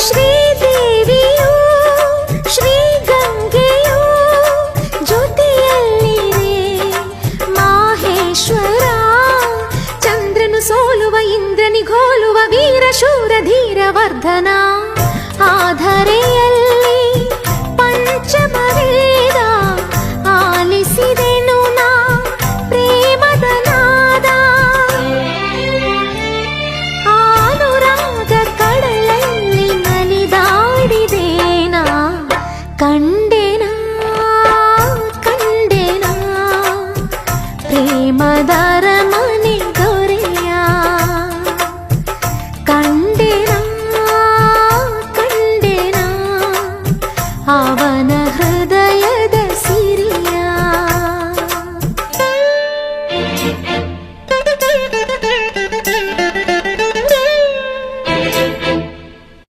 ಶ್ರೀದೇವಿಯು ಶ್ರೀ ಗಂಗೆಯು ಜ್ಯೋತಿಯಲ್ಲಿರೆ ಮಾಹೇಶ್ವರ. ಚಂದ್ರನು ಸೋಲುವ ಇಂದ್ರನಿಗೋಲುವ ವೀರ ಶೂರ ಧೀರ ವರ್ಧನ. ಆಧಾರ